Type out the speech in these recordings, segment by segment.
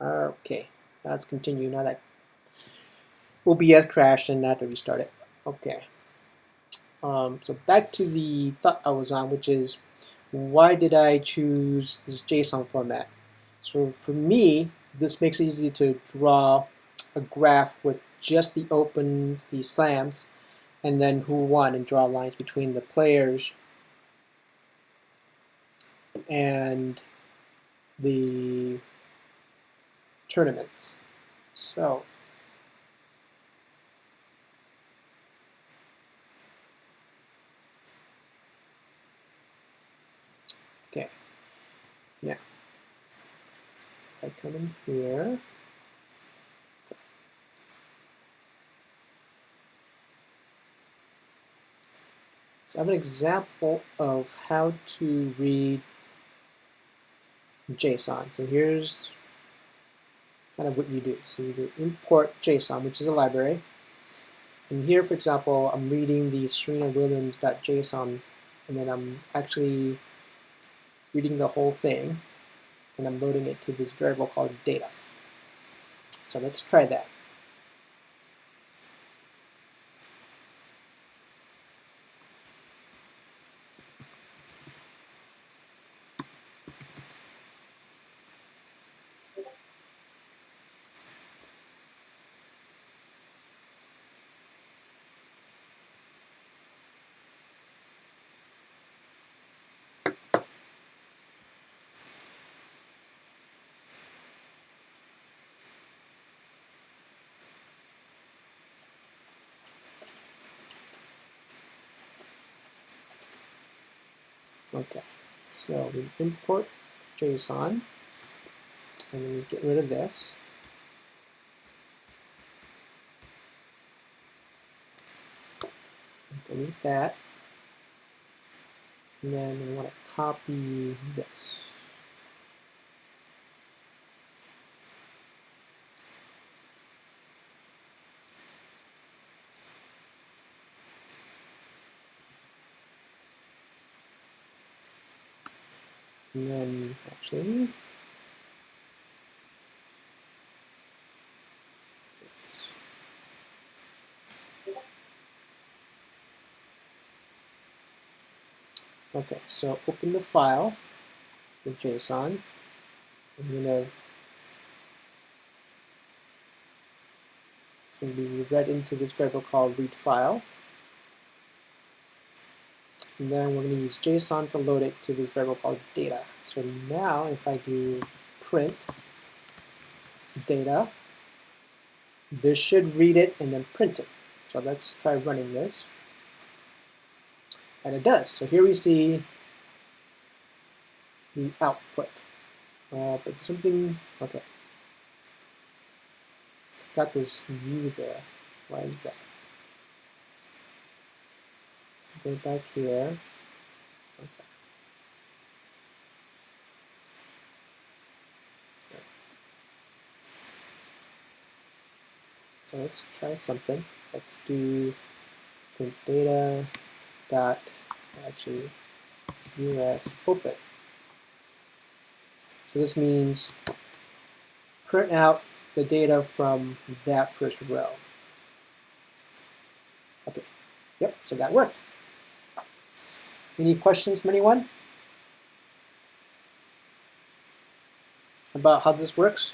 Okay, let's continue now that OBS crashed and I have to restart it. Okay. So back to the thought I was on, which is why did I choose this JSON format? So for me, this makes it easy to draw a graph with just the opens, the slams, and then who won, and draw lines between the players and the tournaments. So okay, now if I come in here, so I have an example of how to read JSON. So here's kind of what you do. So you do import JSON, which is a library. And here, for example, I'm reading the SerenaWilliams.json, and then I'm actually reading the whole thing, and I'm loading it to this variable called data. So let's try that. Okay, so we import JSON, and then we get rid of this. Delete that. And then we want to copy this. And then actually, okay, so open the file with JSON. I'm going to be read into this variable called read file. And then we're going to use JSON to load it to this variable called data. So now if I do print data, this should read it and then print it. So let's try running this. And it does. So here we see the output. But something, okay. It's got this U there. Why is that? Go back here. Okay. So let's try something. Let's do print data dot actually US open. So this means print out the data from that first row. Okay. Yep. So that worked. Any questions from anyone about how this works?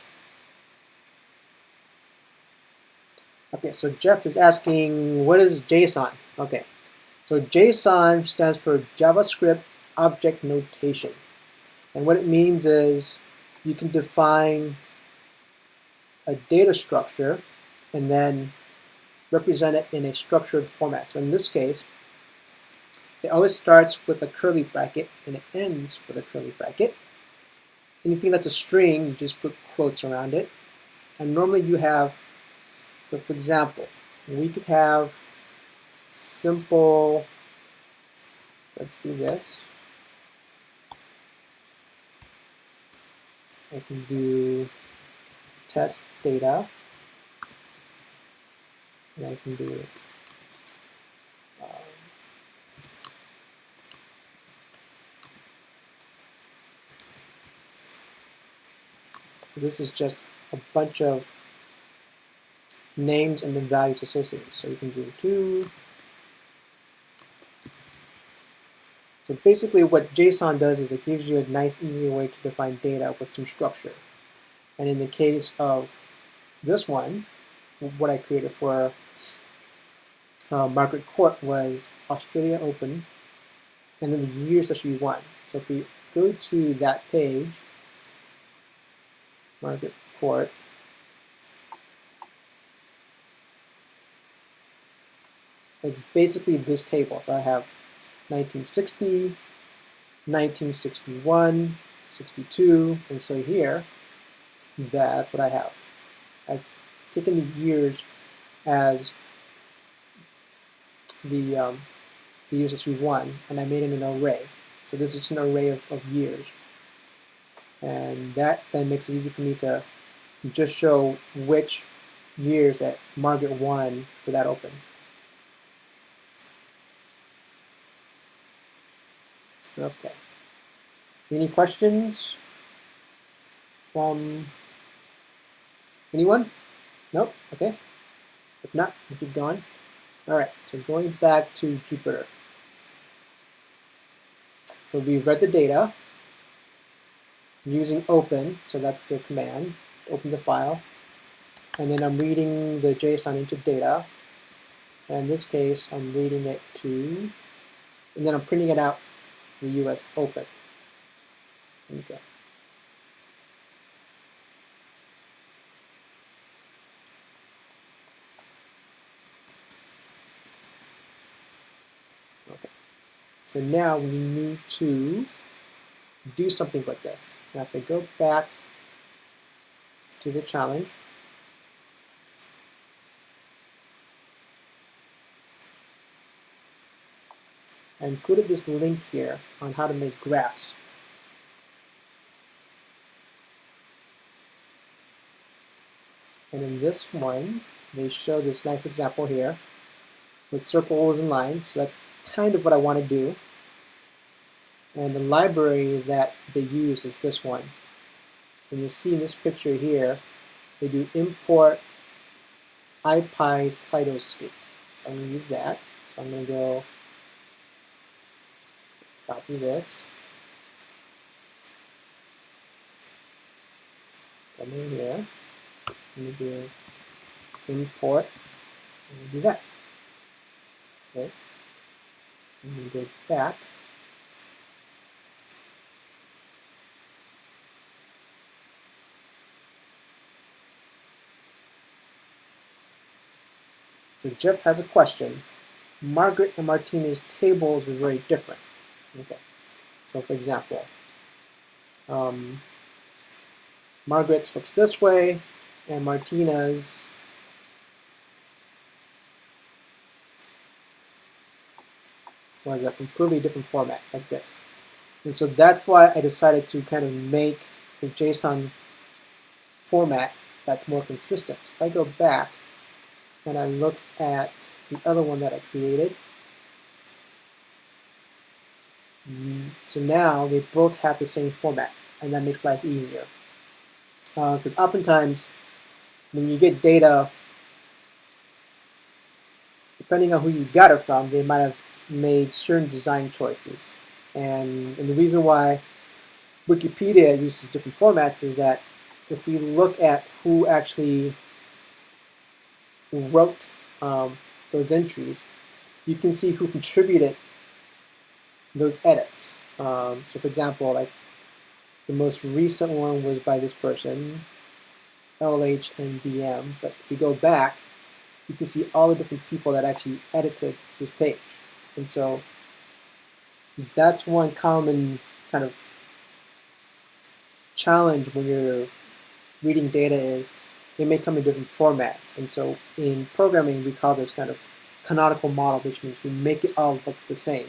Okay, so Jeff is asking, what is JSON? Okay, so JSON stands for JavaScript Object Notation. And what it means is you can define a data structure and then represent it in a structured format. So in this case, it always starts with a curly bracket and it ends with a curly bracket. Anything that's a string, you just put quotes around it. And normally you have, so for example, we could have simple, let's do this. I can do test data, and I can do this is just a bunch of names and then values associated. So you can do 2. So basically what JSON does is it gives you a nice, easy way to define data with some structure. And in the case of this one, what I created for Margaret Court was Australia Open, and then the years that she won. So if we go to that page, Margaret Court, it's basically this table. So I have 1960, 1961, 62, and so here, that's what I have. I've taken the years as the years that she won, and I made it an array. So this is just an array of years. And that then makes it easy for me to just show which years that Margaret won for that Open. Okay. Any questions from anyone? Nope? Okay. If not, we'll keep going. All right, so going back to Jupyter. So we read the data using open, so that's the command, open the file. And then I'm reading the JSON into data. And in this case, I'm reading it to, and then I'm printing it out for US Open. Okay. Okay. So now we need to do something with this. I have to go back to the challenge. I included this link here on how to make graphs. And in this one, they show this nice example here with circles and lines. So that's kind of what I want to do. And the library that they use is this one. And you see in this picture here, they do import IPy cytoscape. So I'm going to use that. So I'm going to go copy this. Come in here. I'm going to do import. I'm going to do that. Okay. I'm going to go back. So Jeff has a question. Margaret and Martina's tables were very different. Okay. So for example, Margaret's looks this way, and Martina's was a completely different format, like this. And so that's why I decided to kind of make a JSON format that's more consistent. So if I go back and I look at the other one that I created, so now they both have the same format, and that makes life easier. Because oftentimes, when you get data, depending on who you got it from, they might have made certain design choices. And the reason why Wikipedia uses different formats is that if we look at who actually wrote those entries, you can see who contributed those edits. So for example, like the most recent one was by this person, LH and BM, but if you go back, you can see all the different people that actually edited this page. And so that's one common kind of challenge when you're reading data is it may come in different formats. And so in programming, we call this kind of canonical model, which means we make it all look the same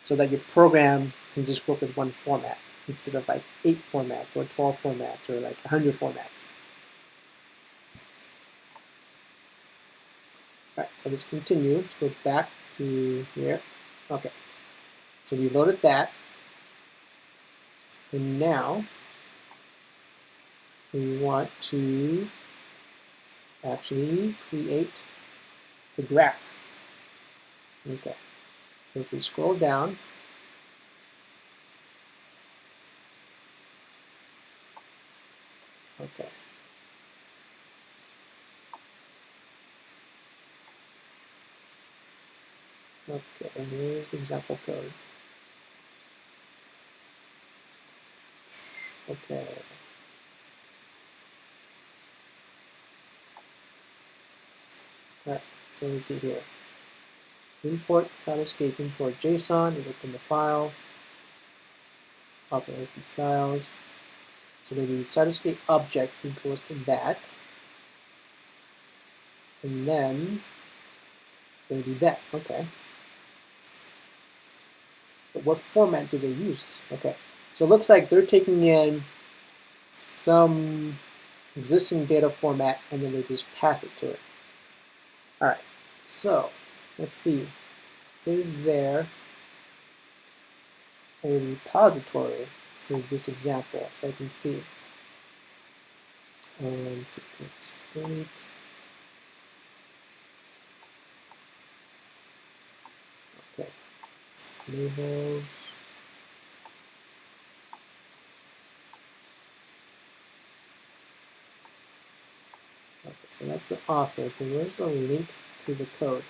so that your program can just work with one format instead of like 8 formats or 12 formats or like 100 formats. All right, so let's continue. Let's go back to here. Okay, so we loaded that. And now we want to actually create the graph. Okay, so if we scroll down, okay. Okay, and here's the example code. Okay. Alright, so let's see here. Import Cytoscape, import JSON, and open the file. Open styles. So the Cytoscape object equals to that. And then they do that. Okay. But what format do they use? Okay. So it looks like they're taking in some existing data format and then they just pass it to it. All right. So let's see. Is there a repository for this example so I can see? State. Okay. Labels. Okay, so that's the author. But where's the link to the code?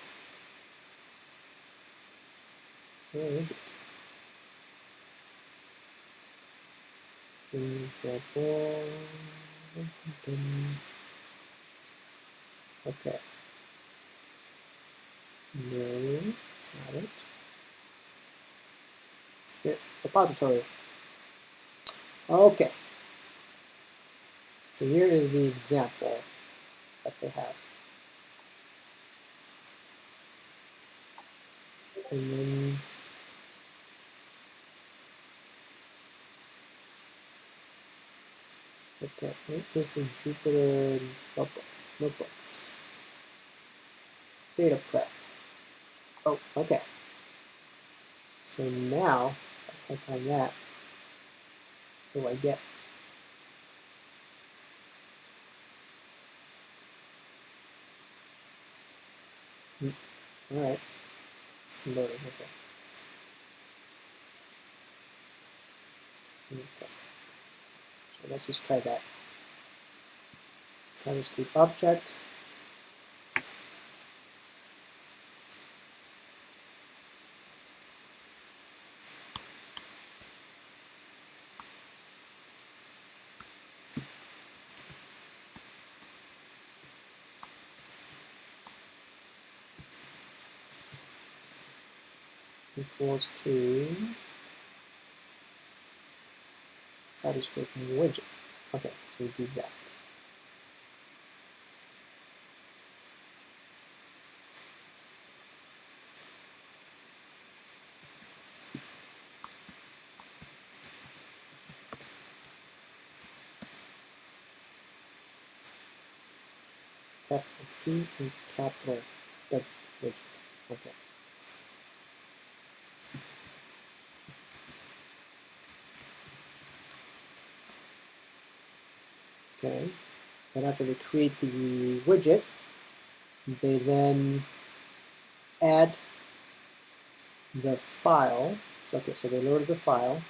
Where is it? Example. Okay. No, it's not it. It's repository. Okay. So here is the example that they have. And then okay, here's the Jupyter notebooks. Data prep. Oh, okay. So now, if I click on that, what do I get? All right, it's loading. Okay. Okay. So let's just try that. Cytoscape object. Equals to Cytoscape widget. Okay, so we do that. Capital C and capital W widget. Okay. Okay. And after they create the widget, they then add the file. So, okay, so they loaded the file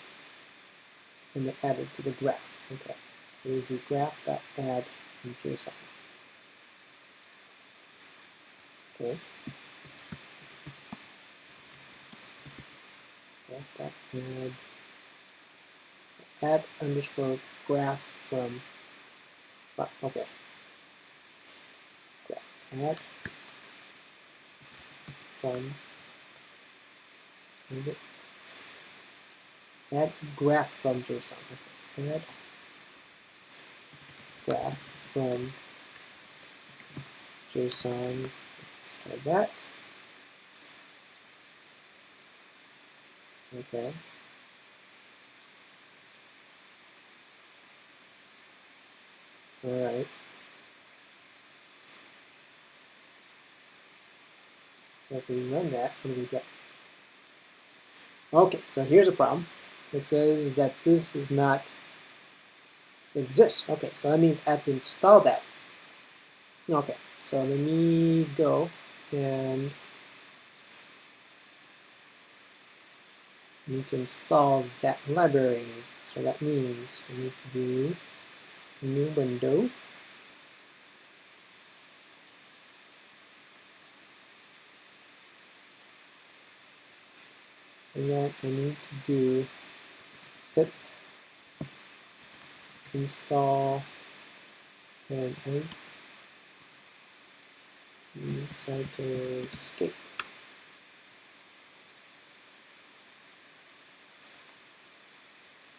and they add it to the graph. Okay. So we do graph.add in JSON. Okay. Graph.add add underscore graph from okay. Graph add from is it? Add graph from JSON. Okay. Add graph from JSON. Let's try that. Okay. All right. If we run that, what do we get? Okay, so here's a problem. It says that this is not exists. Okay, so that means I have to install that. Okay, so let me go and I need to install that library. So that means I need to do new window. And then I need to do pip install and Cytoscape.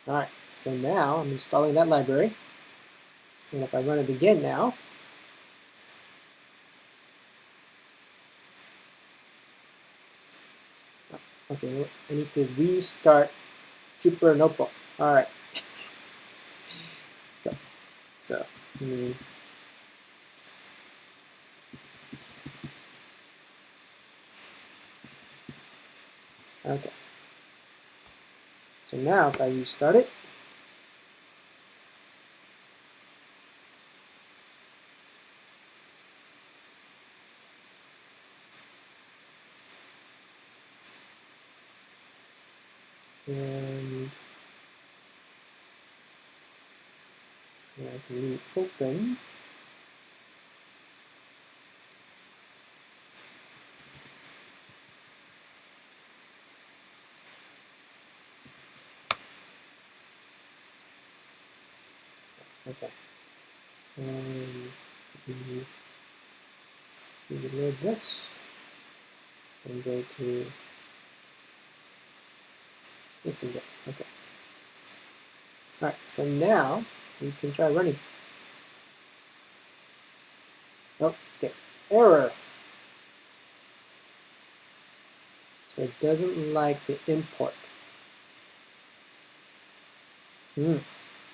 Alright, so now I'm installing that library. And if I run it again now, okay, I need to restart Jupyter Notebook. Alright. So, okay. So now if I restart it, and I can reopen. Okay. And we reload this and go to this again. Okay. Alright, so now we can try running. Oh, okay. Error. So it doesn't like the import.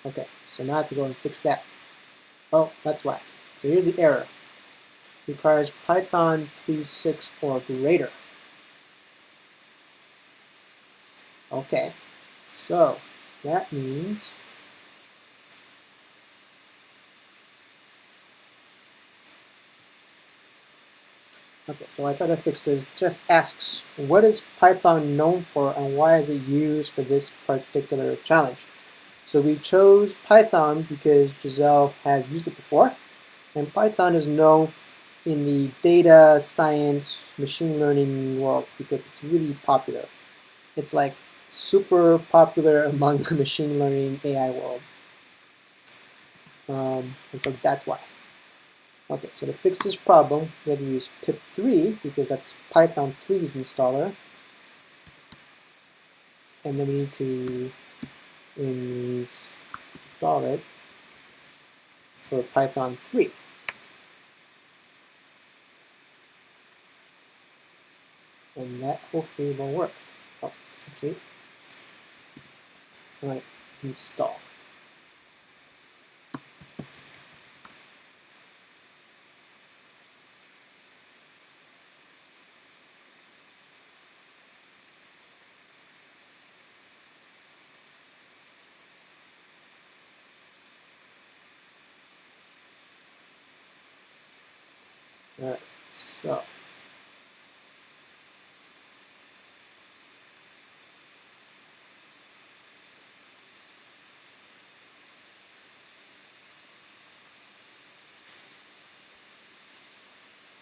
Okay, so now I have to go and fix that. Oh, that's why. So here's the error. Requires Python 3.6 or greater. Okay, so that means okay, so I try to fix this. Jeff asks, what is Python known for and why is it used for this particular challenge? So we chose Python because Giselle has used it before, and Python is known in the data science, machine learning world because it's really popular. It's like super popular among the machine learning AI world. And so that's why. Okay, so to fix this problem, we have to use pip3 because that's Python 3's installer. And then we need to install it for Python 3. And that hopefully will work. Oh, actually. All right, install. All right, so.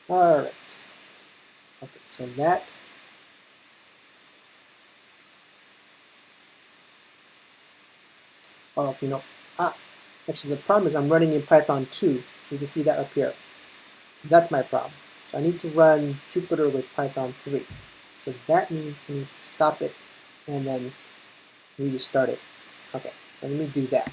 All right. Okay, so that. Oh, actually the problem is I'm running in Python 2, so you can see that up here. So that's my problem. So I need to run Jupyter with Python 3. So that means I need to stop it and then restart it. Okay, so let me do that.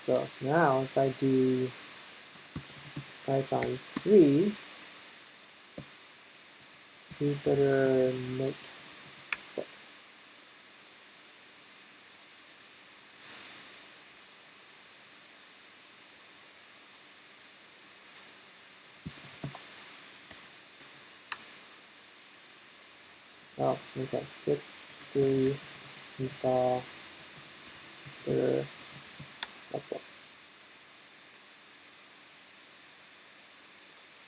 So now if I do Python 3, Jupyter Notebook. Oh, okay, good directory install Jupyter notebook.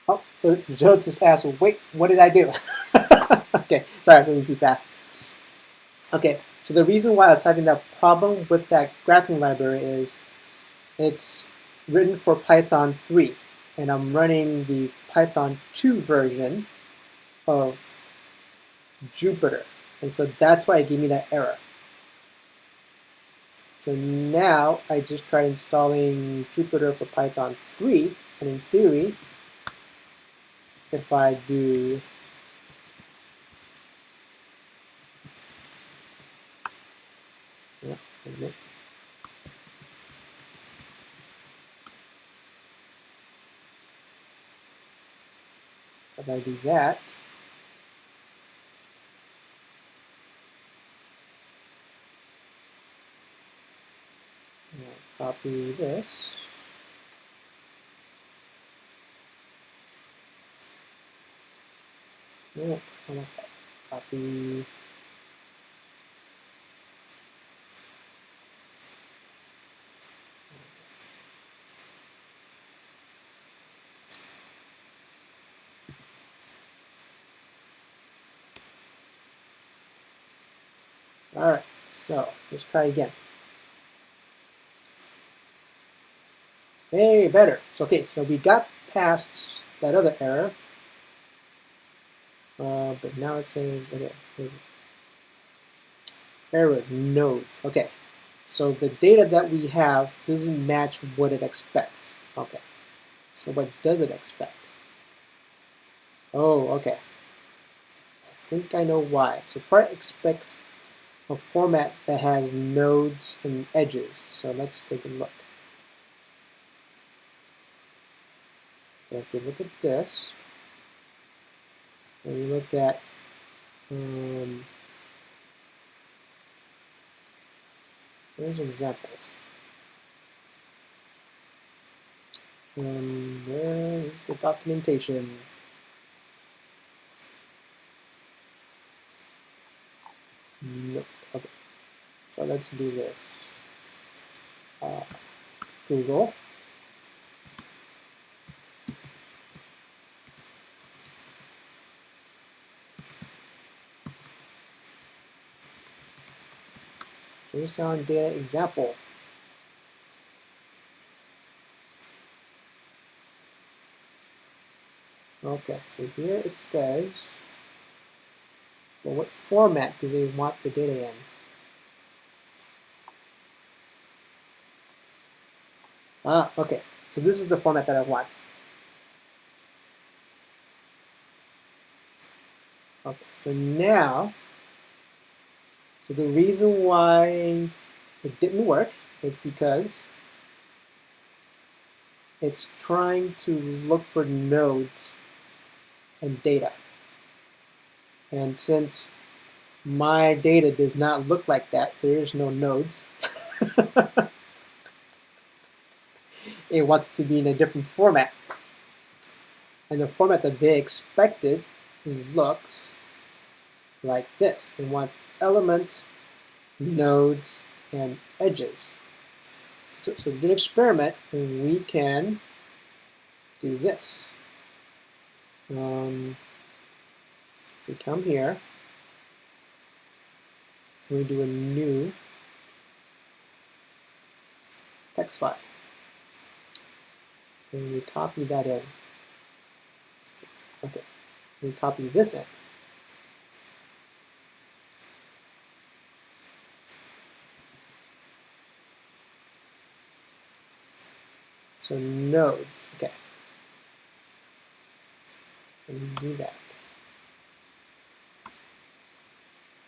Oh, so Joe just asked, wait, what did I do? Okay, sorry, I'm moving too fast. Okay, so the reason why I was having that problem with that graphing library is it's written for Python 3, and I'm running the Python 2 version of Jupyter, and so that's why it gave me that error. So now I just tried installing Jupyter for Python 3, and in theory, if I do if I do that, I'll copy this. No, I want that. Copy. All right, so let's try again. Hey, better. So, okay, so we got past that other error, but now it says, okay, error nodes. Okay, so the data that we have doesn't match what it expects. Okay, so what does it expect? Oh, okay. I think I know why. So part expects a format that has nodes and edges. So let's take a look. So if you look at this, and you look at there's examples. Where is the documentation? Nope. Okay. So let's do this. Google. JSON data example. Okay, so here it says, well, what format do they want the data in? Ah, okay, so this is the format that I want. Okay, so now, so the reason why it didn't work is because it's trying to look for nodes and data. And since my data does not look like that, there is no nodes, it wants to be in a different format. And the format that they expected looks like this. It wants elements, nodes, and edges. So to do an experiment, we can do this. We come here, we do a new text file, and we copy that in. Okay, we copy this in. So nodes, okay. And we do that.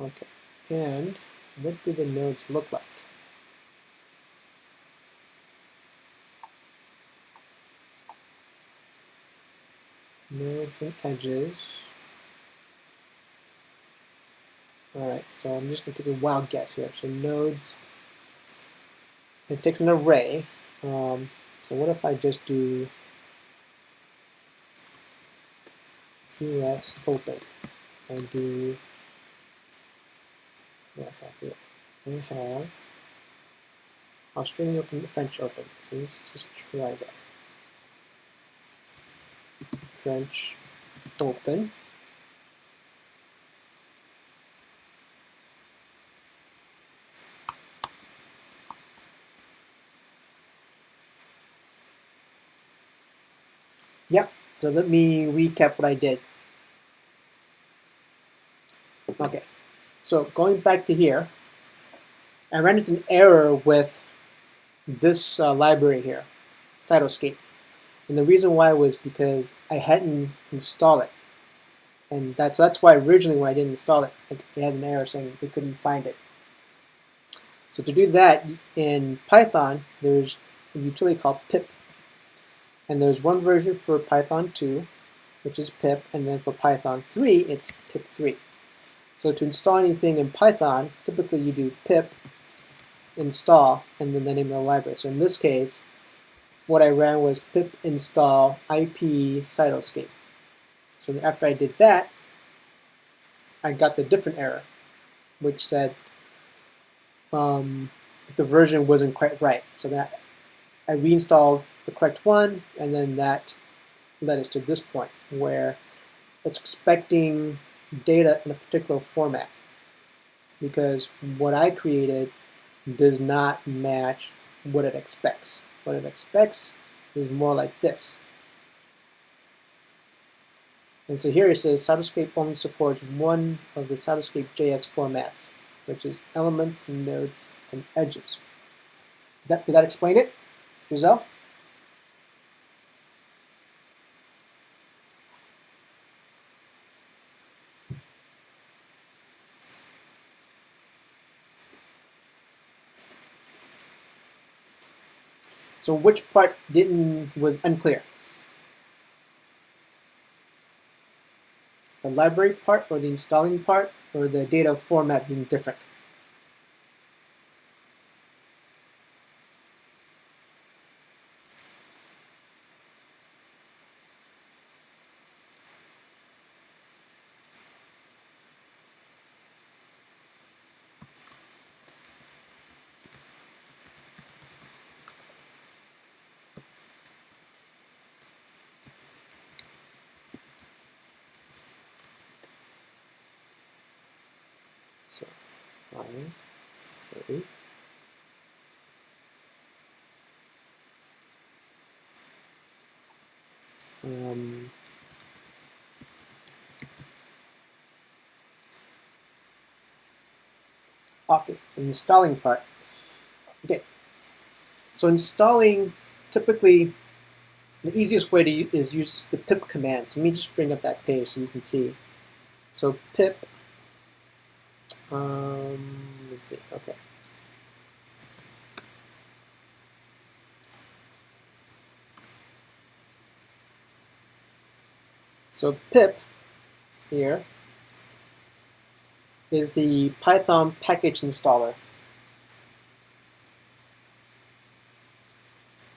Okay, and what do the nodes look like? Nodes and edges. All right, so I'm just going to take a wild guess here. So nodes, it takes an array. So what if I just do US open and do what I have here. I have Australian open, French open. So let's just try that. French open. Yep, so let me recap what I did. Okay, so going back to here, I ran into an error with this library here, Cytoscape. And the reason why was because I hadn't installed it. And that's why originally when I didn't install it, it had an error saying we couldn't find it. So to do that, in Python, there's a utility called pip. And there's one version for Python 2, which is pip, and then for Python 3, it's pip3. So to install anything in Python, typically you do pip install and then the name of the library. So in this case, what I ran was pip install IP Cytoscape. So after I did that, I got the different error, which said the version wasn't quite right. So that I reinstalled the correct one, and then that led us to this point where it's expecting data in a particular format because what I created does not match what it expects. What it expects is more like this. And so here it says Cytoscape only supports one of the Cytoscape JS formats, which is elements, nodes, and edges. Did that explain it, Giselle? So which part was unclear? The library part or the installing part or the data format being different? So fine, save. Okay, the installing part. Okay, so installing, typically, the easiest way to is use the pip command. So let me just bring up that page so you can see. So pip, let's see, okay. So pip here is the Python package installer.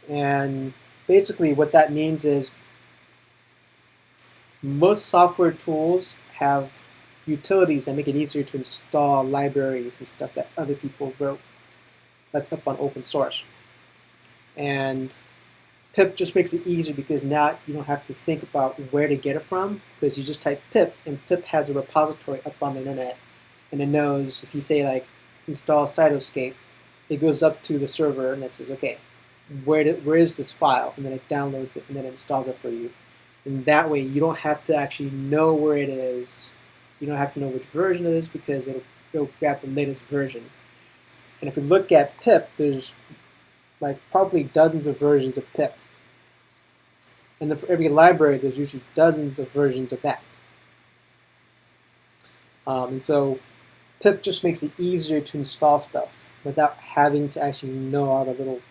And basically what that means is most software tools have utilities that make it easier to install libraries and stuff that other people wrote that's up on open source. And pip just makes it easier because now you don't have to think about where to get it from because you just type pip and pip has a repository up on the internet and it knows if you say like install Cytoscape, it goes up to the server and it says, okay, where is this file? And then it downloads it and then it installs it for you. And that way you don't have to actually know where it is. You don't have to know which version it is because it'll grab the latest version. And if we look at pip, there's like probably dozens of versions of pip. And then for every library, there's usually dozens of versions of that. And so pip just makes it easier to install stuff without having to actually know all the little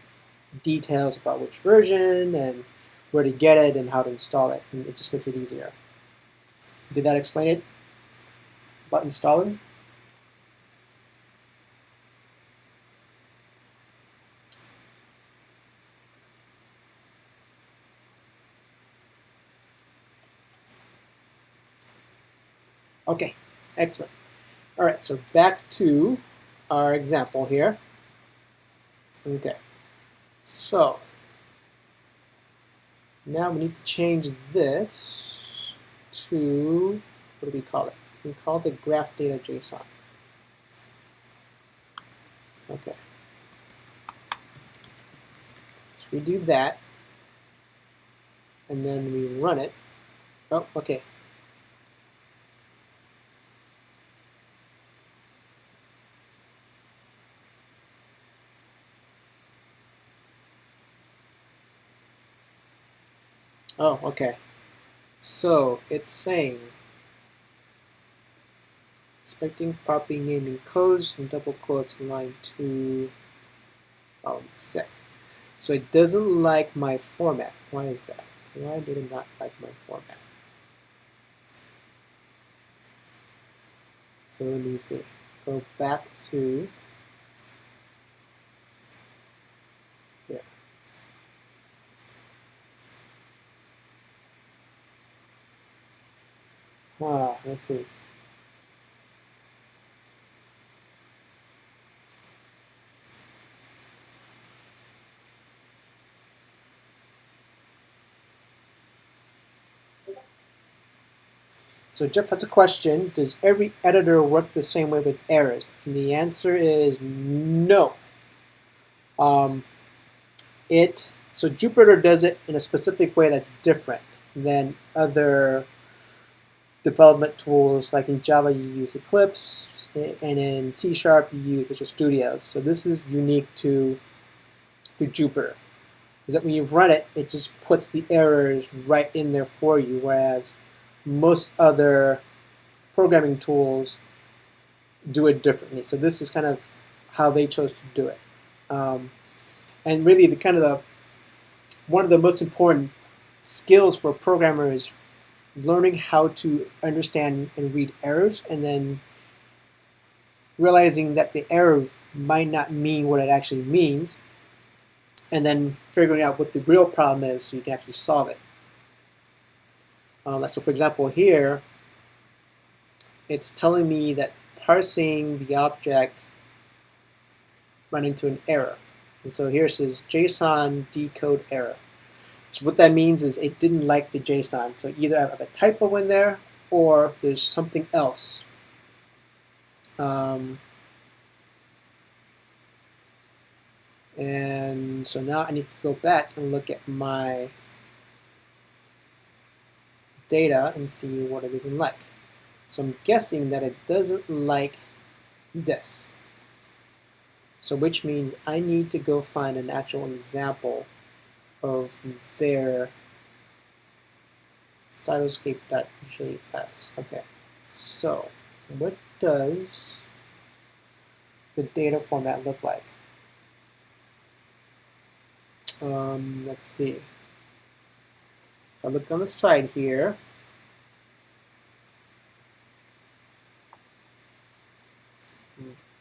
details about which version and where to get it and how to install it. And it just makes it easier. Did that explain it about installing? Okay, excellent. All right, so back to our example here. Okay, so now we need to change this to, what do we call it? We call it graph data JSON. Okay. So we do that, and then we run it. Oh, okay. Oh, okay. So it's saying expecting properly naming codes in double quotes line 2, column 6. So it doesn't like my format. Why is that? Why did it not like my format? So let me see. Go back to here. Let's see. So Jeff has a question. Does every editor work the same way with errors? And the answer is no. So Jupyter does it in a specific way that's different than other development tools. Like in Java, you use Eclipse, and in C# you use Visual Studio. So this is unique to Jupyter. Is that when you run it, it just puts the errors right in there for you, whereas most other programming tools do it differently. So this is kind of how they chose to do it. And really, one of the most important skills for a programmer is learning how to understand and read errors, and then realizing that the error might not mean what it actually means, and then figuring out what the real problem is so you can actually solve it. So for example here, it's telling me that parsing the object ran into an error. And so here it says JSON decode error. So what that means is it didn't like the JSON. So either I have a typo in there or there's something else. And so now I need to go back and look at my data and see what it isn't like. So I'm guessing that it doesn't like this. So which means I need to go find an actual example of their cytoscape.js. Okay, so what does the data format look like? Let's see. If I look on the side here,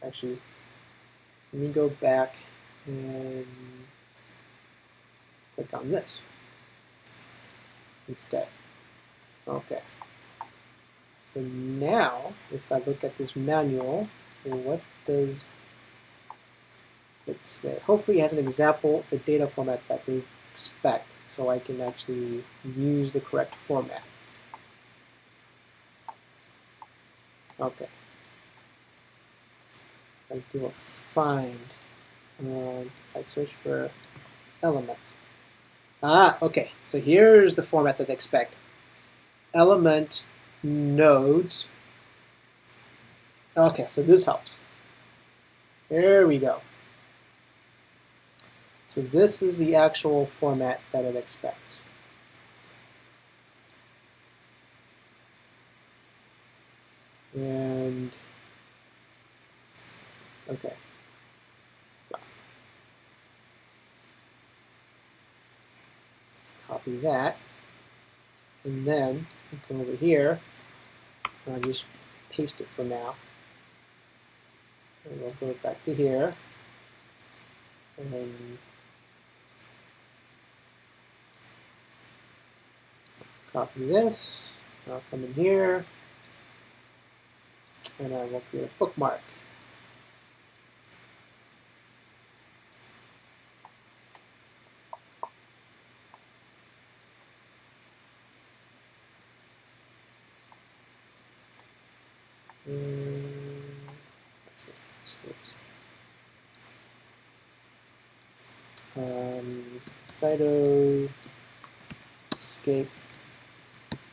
actually, let me go back and click on this instead. Okay. So now, if I look at this manual, what does it say? Hopefully it has an example of the data format that they expect, so I can actually use the correct format. Okay. I do a find. I search for element. Okay. So here's the format that they expect. Element nodes. Okay, so this helps. There we go. So this is the actual format that it expects. And okay. Copy that. And then come over here. And I'll just paste it for now. And we'll go back to here. And copy this. I'll come in here. and I will create a bookmark. Cytoscape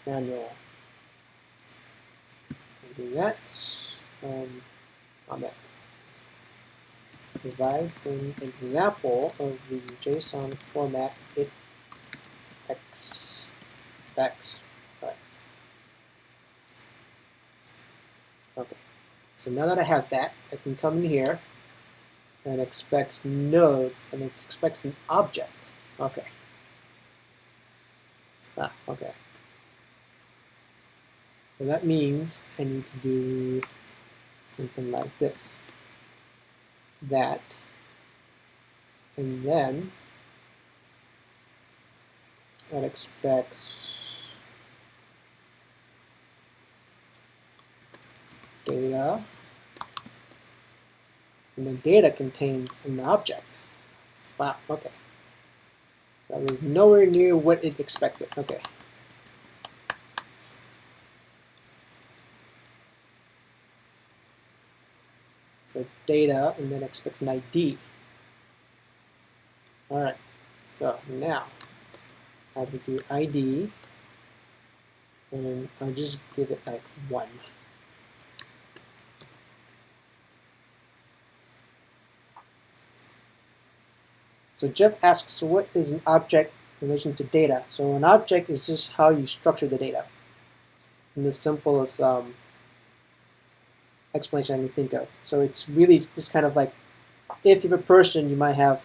manual. Do that. Comment. Provides an example of the JSON format it expects. Right. Okay. So now that I have that, I can come in here and expects nodes, and it expects an object. Okay. Okay. So that means I need to do something like this. That, and then it expects data, and the data contains an object. Wow, okay. That was nowhere near what it expected. Okay. So data, and then expects an ID. All right, so now I have to do ID, and I'll just give it like 1. So Jeff asks, so what is an object in relation to data? So an object is just how you structure the data. In the simplest explanation I can think of. So it's really just kind of like, if you're a person, you might have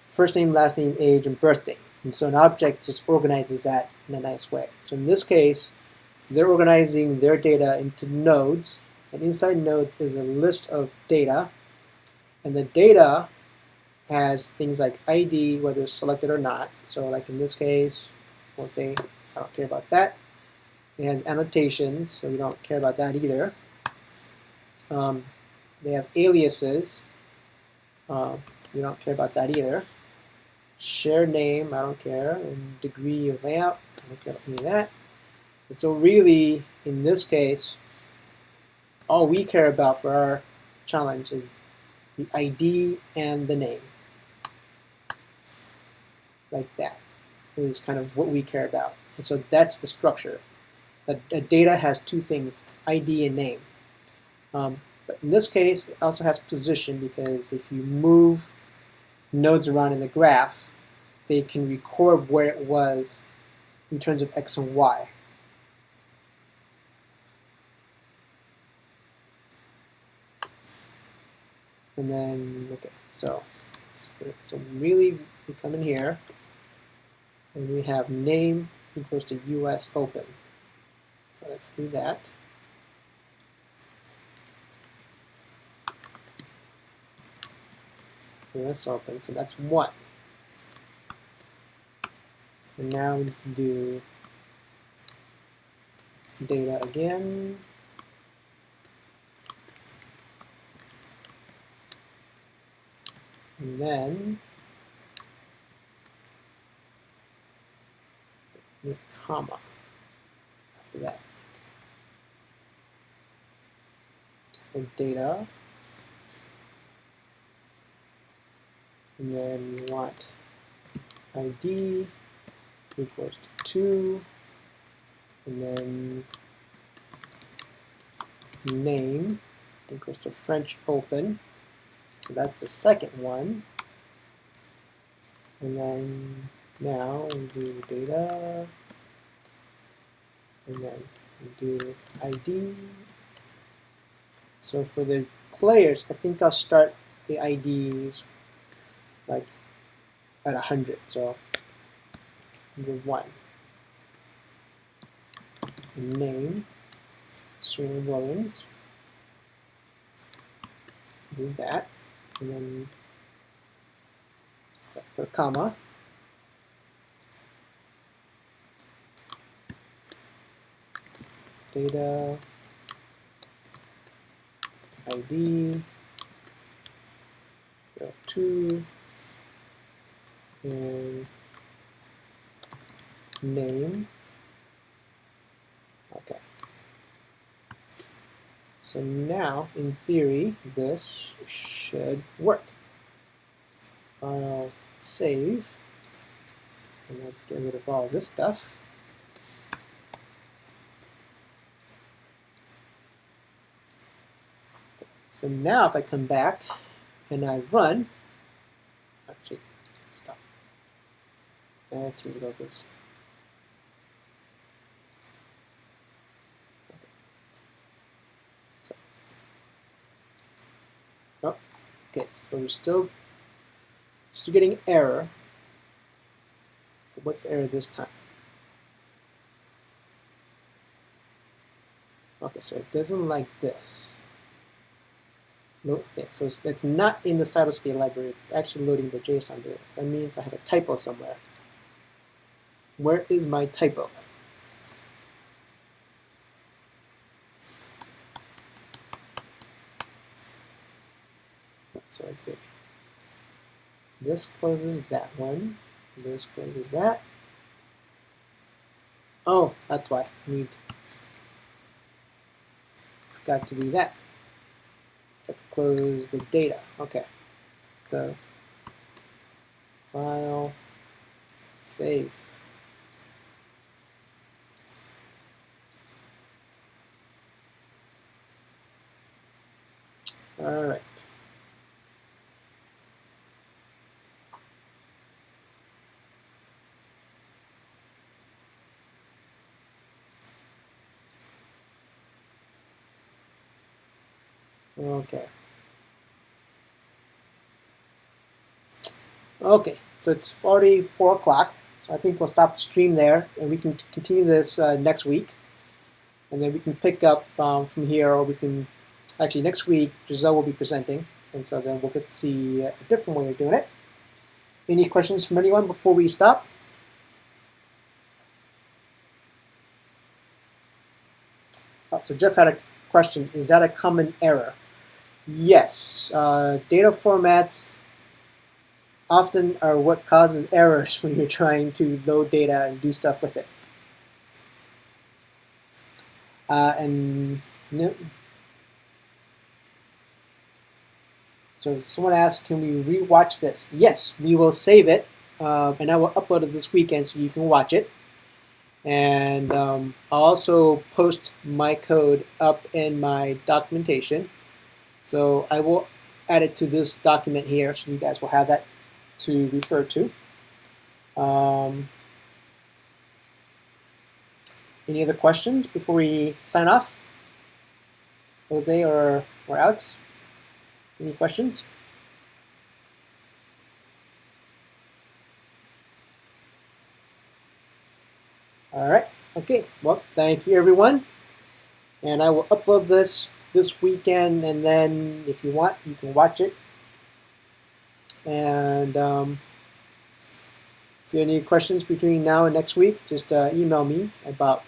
first name, last name, age, and birthday. And so an object just organizes that in a nice way. So in this case, they're organizing their data into nodes, and inside nodes is a list of data, and the data has things like ID, whether it's selected or not. So like in this case, we'll say I don't care about that. It has annotations, so we don't care about that either. They have aliases. We don't care about that either. Share name, I don't care. And degree of layout, I don't care about any of that. And so really, in this case, all we care about for our challenge is the ID and the name. Like that is kind of what we care about. And so that's the structure. A data has 2 things, ID and name. But in this case, it also has position, because if you move nodes around in the graph, they can record where it was in terms of X and Y. And then, okay, so really we come in here and we have name equals to US open. So let's do that. US open, so that's 1. And now we can do data again. And then with comma after that. For data. And then we want ID equals to 2. And then name equals to French open. So that's the second one. And then now we do data, and then we do ID. So for the players, I think I'll start the IDs like at 100. So number 1. Name, Serena Williams. Do that. And then put a comma. Data ID 2 and name. Okay. So now, in theory, this should work. File save, and let's get rid of all this stuff. So now if I come back and I run, actually, stop. Let's reload this. Oh, okay, so we're still getting error. But what's the error this time? Okay, so it doesn't like this. No, okay, so it's not in the Cytoscape library. It's actually loading the JSON to this. That means I have a typo somewhere. Where is my typo? So let's see. This closes that one. This closes that. Oh, that's why I need. Forgot to do that. Close the data. Okay. So file save. All right. Okay. Okay, so it's already 4 o'clock, so I think we'll stop the stream there, and we can continue this next week, and then we can pick up from here, or we can, actually next week, Giselle will be presenting, and so then we'll get to see a different way of doing it. Any questions from anyone before we stop? So Jeff had a question, is that a common error? Yes, data formats often are what causes errors when you're trying to load data and do stuff with it. And no, so someone asked, can we rewatch this? Yes, we will save it, and I will upload it this weekend so you can watch it. And I'll also post my code up in my documentation. So I will add it to this document here, so you guys will have that to refer to. Any other questions before we sign off? Jose or Alex? Any questions? All right. Okay. Well, thank you, everyone. And I will upload this weekend, and then if you want, you can watch it. And if you have any questions between now and next week, just email me about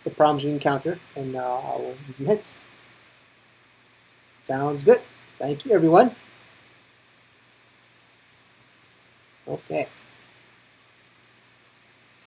the problems you encounter, and I will give you hints. Sounds good. Thank you, everyone. Okay.